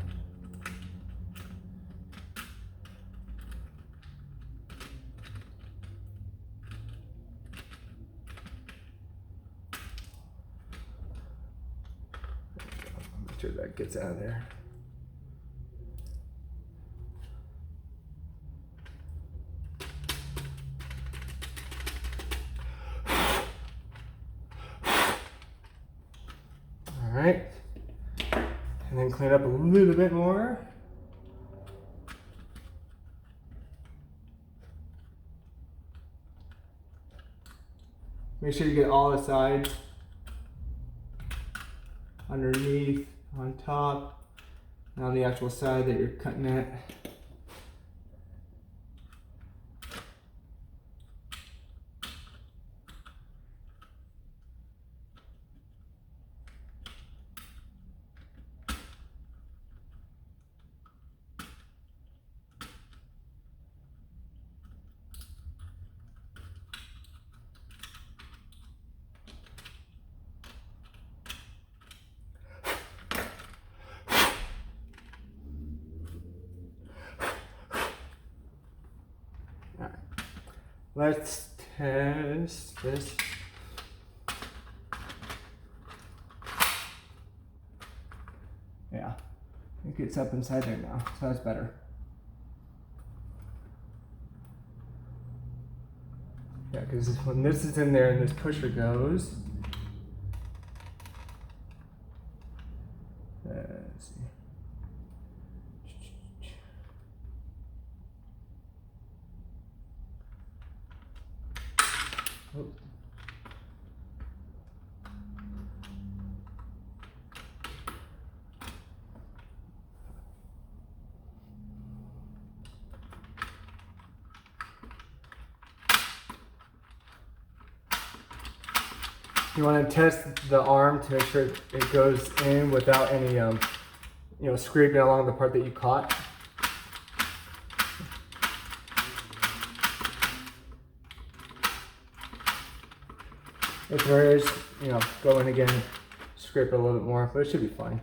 Make sure that gets out of there. All right, and then clean up a little bit more. Make sure you get all the sides, underneath, on top, and on the actual side that you're cutting at. Let's test this. Yeah, it gets up inside there now, so that's better. Yeah, because when this is in there and this pusher goes, let's see. Oh. You want to test the arm to make sure it goes in without any, scraping along the part that you caught. If there is, go in again, scrape it a little bit more, but it should be fine.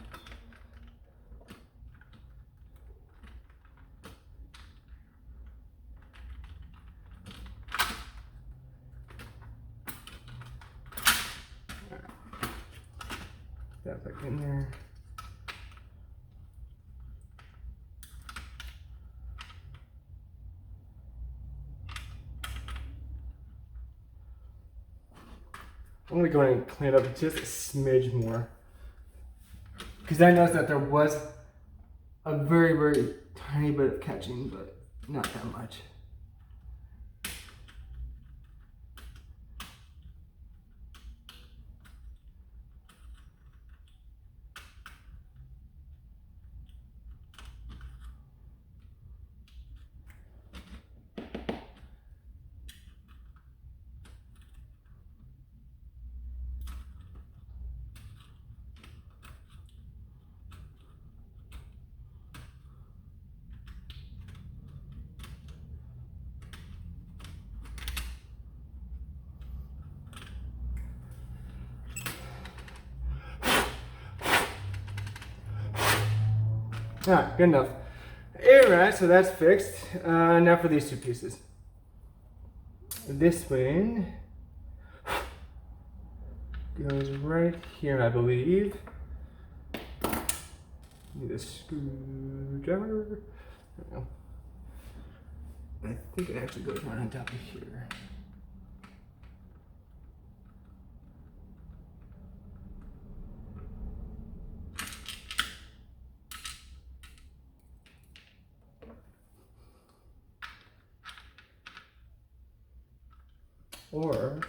That back in there. I'm gonna go ahead and clean it up just a smidge more. Because I noticed that there was a very, very tiny bit of catching, but not that much. Alright, good enough. Alright, so that's fixed. Now for these two pieces. This one goes right here, I believe. Need a screwdriver. There we go. I think it actually goes right on top of here. Or,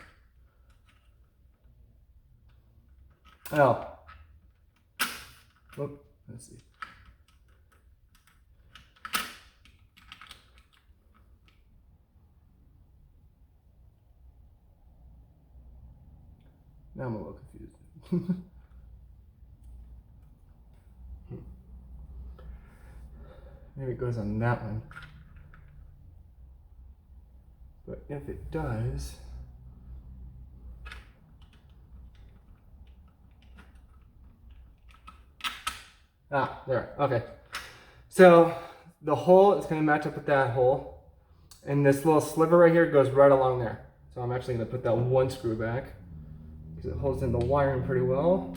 oh, whoop, let's see. Now I'm a little confused. Maybe it goes on that one. But if it does, there, okay. So the hole is going to match up with that hole, and this little sliver right here goes right along there. So I'm actually going to put that one screw back because it holds in the wiring pretty well.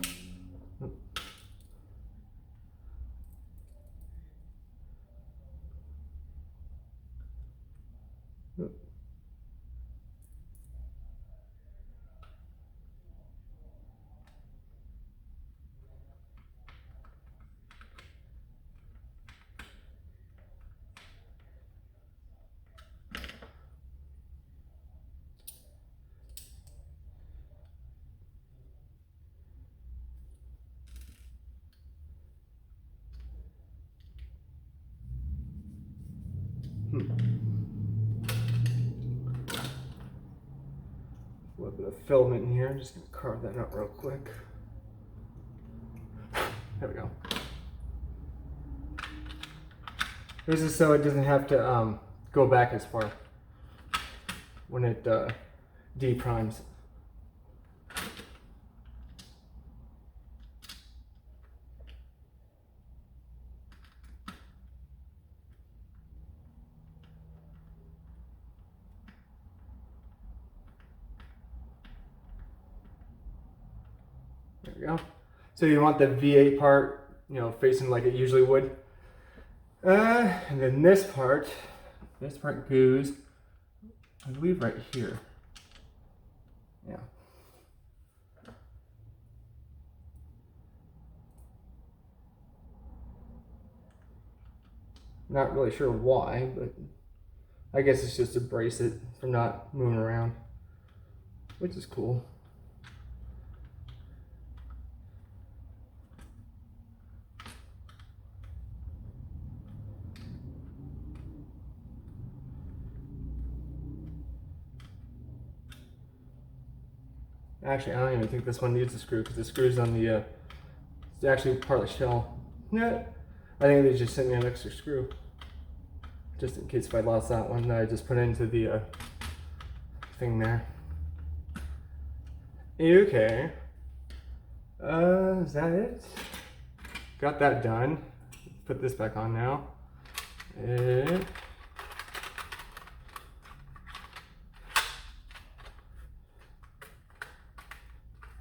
A little bit of filament in here. I'm just going to carve that out real quick. There we go. This is so it doesn't have to go back as far when it deprimes. There we go. So you want the V8 part, you know, facing like it usually would. And then this part goes, I believe, right here. Yeah. Not really sure why, but I guess it's just to brace it from not moving around, which is cool. Actually, I don't even think this one needs a screw because the screw's on the, it's actually part of the shell. Yeah, I think they just sent me an extra screw. Just in case if I lost that one, that I just put into the thing there. Okay. Is that it? Got that done. Put this back on now.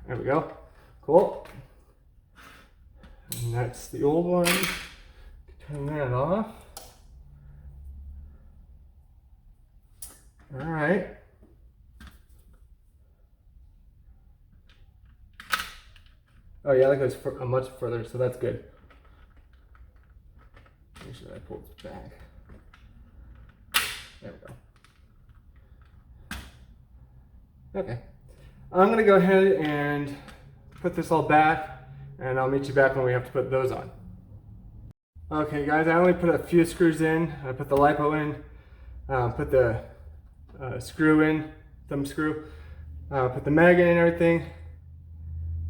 There we go. Cool. And that's the old one. Turn that off. All right. Oh yeah, that goes much further, so that's good. Make sure I pull it back. There we go. Okay. I'm gonna go ahead and put this all back, and I'll meet you back when we have to put those on. Okay guys, I only put a few screws in. I put the LiPo in, put the screw in, thumb screw, put the mag in and everything.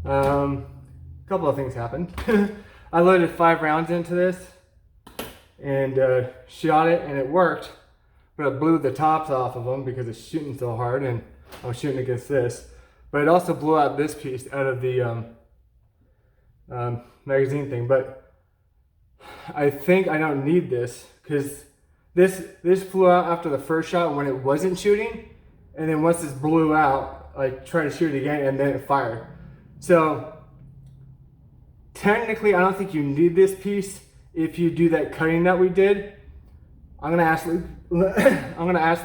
A couple of things happened. I loaded 5 rounds into this and shot it, and it worked, but it blew the tops off of them because it's shooting so hard, and I was shooting against this. But it also blew out this piece out of the magazine thing. But I think I don't need this, because this flew out after the first shot when it wasn't shooting, and then once this blew out, I tried to shoot it again and then it fired. So technically I don't think you need this piece if you do that cutting that we did. I'm gonna ask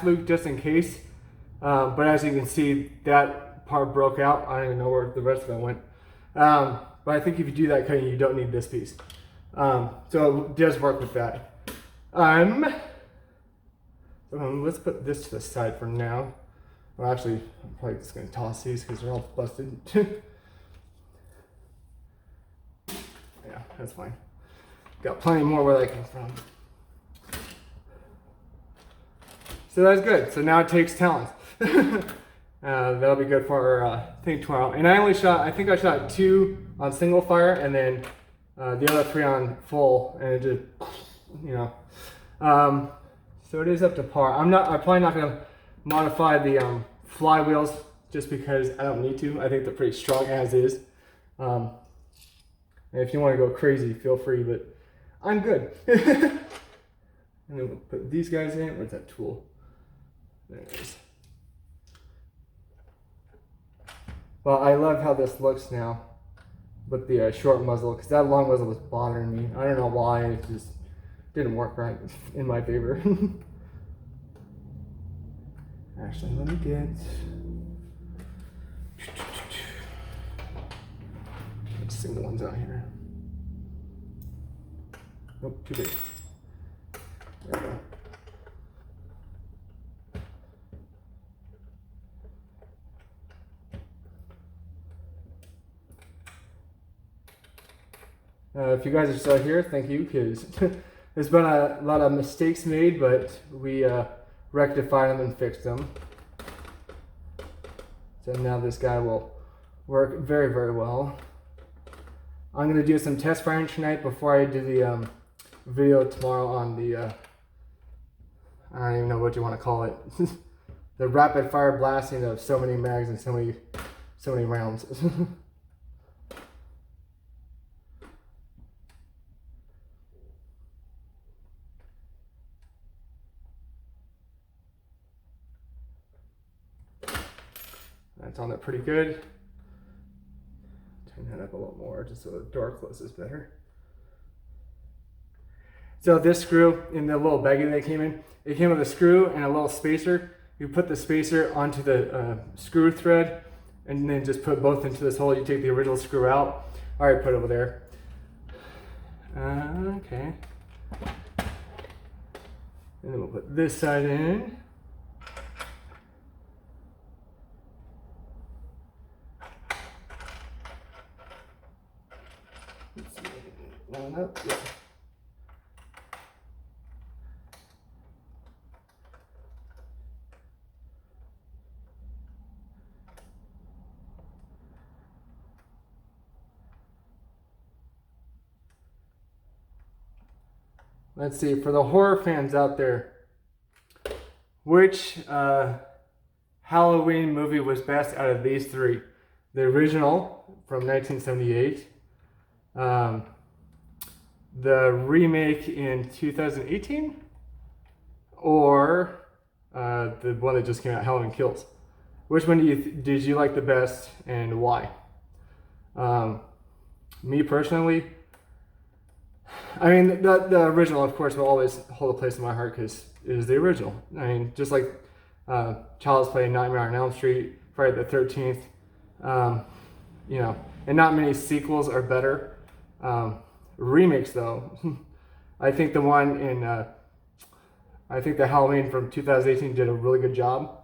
Luke just in case. But as you can see, that part broke out. I don't even know where the rest of it went. But I think if you do that cutting, you don't need this piece. So it does work with that. Let's put this to the side for now. Well, actually, I'm probably just going to toss these because they're all busted. Yeah, that's fine. Got plenty more where they come from. So that's good. So now it takes talents. That'll be good for our thing tomorrow. And I think I shot 2 on single fire, and then the other 3 on full, and it just, you know. So it is up to par. I'm probably not gonna modify the flywheels just because I don't need to. I think they're pretty strong as is. And if you want to go crazy, feel free, but I'm good. And then we'll put these guys in. Where's that tool? There it is. Well, I love how this looks now with the short muzzle, because that long muzzle was bothering me. I don't know why, it just didn't work right in my favor. Actually, let me get single ones out here. Nope, too big. There we go. If you guys are still here, thank you, because there's been a lot of mistakes made, but we rectified them and fixed them. So now this guy will work very, very well. I'm going to do some test firing tonight before I do the video tomorrow on the, I don't even know what you want to call it, the rapid fire blasting of so many mags and so many rounds. That's on it pretty good. Turn that up a little more just so the door closes better. So this screw in the little baggie that came in, it came with a screw and a little spacer. You put the spacer onto the screw thread and then just put both into this hole. You take the original screw out. All right, put it over there. Okay. And then we'll put this side in. Line up. Yeah. Let's see, for the horror fans out there, which Halloween movie was best out of these 3? The original from 1978, the remake in 2018, or the one that just came out, Halloween Kills. Which one did you like the best, and why? Me personally, I mean, the original, of course, will always hold a place in my heart because it is the original. I mean, just like Child's Play, Nightmare on Elm Street, Friday the 13th, you know, and not many sequels are better. Remakes though, I think the one in, I think the Halloween from 2018 did a really good job.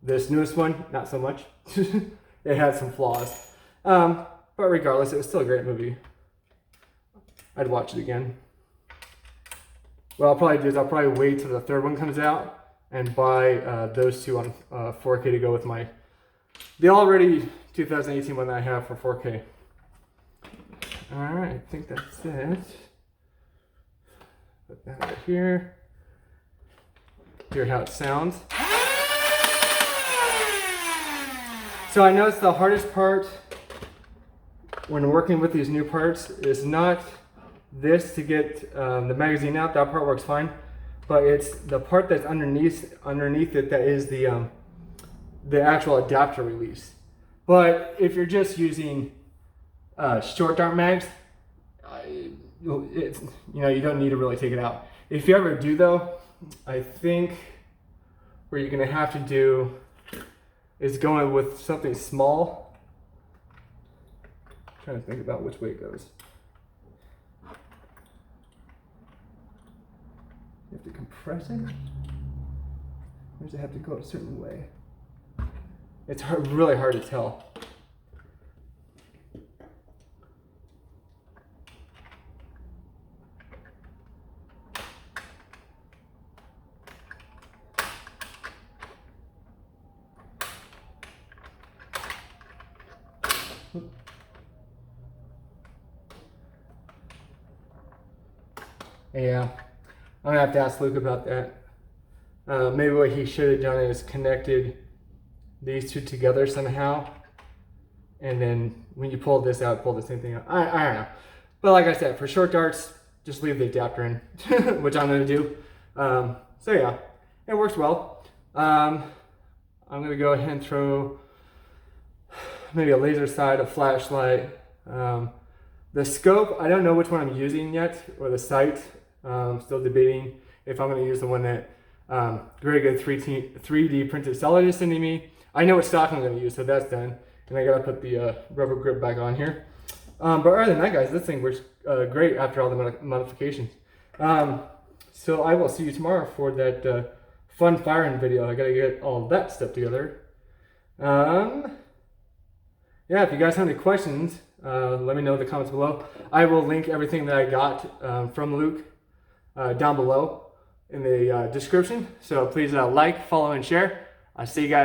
This newest one, not so much. It had some flaws. But regardless, it was still a great movie. I'd watch it again. What I'll probably do is I'll probably wait till the third one comes out and buy those two on 4K to go with the already 2018 one that I have for 4K. Alright, I think that's it. Put that right here. Hear how it sounds. So I noticed the hardest part when working with these new parts is not this to get the magazine out. That part works fine, but it's the part that's underneath it that is the actual adapter release. But if you're just using short dart mags, you don't need to really take it out. If you ever do though, I think what you're gonna have to do is going with something small. I'm trying to think about which way it goes. You have to compress it? Or does it have to go a certain way? It's really hard to tell. Yeah, I'm gonna have to ask Luke about that. Maybe what he should have done is connected these two together somehow, and then when you pull this out, pull the same thing out. I don't know. But like I said, for short darts, just leave the adapter in, which I'm gonna do. So yeah, it works well. I'm gonna go ahead and throw maybe a laser sight, a flashlight. The scope, I don't know which one I'm using yet, or the sight. Still debating if I'm going to use the one that very good 3D printed seller just sending me. I know what stock I'm going to use, so that's done. And I got to put the rubber grip back on here. But other than that, guys, this thing works great after all the modifications. So I will see you tomorrow for that fun firing video. I got to get all that stuff together. Yeah, if you guys have any questions, let me know in the comments below. I will link everything that I got from Luke down below in the description. So please like, follow, and share. I'll see you guys.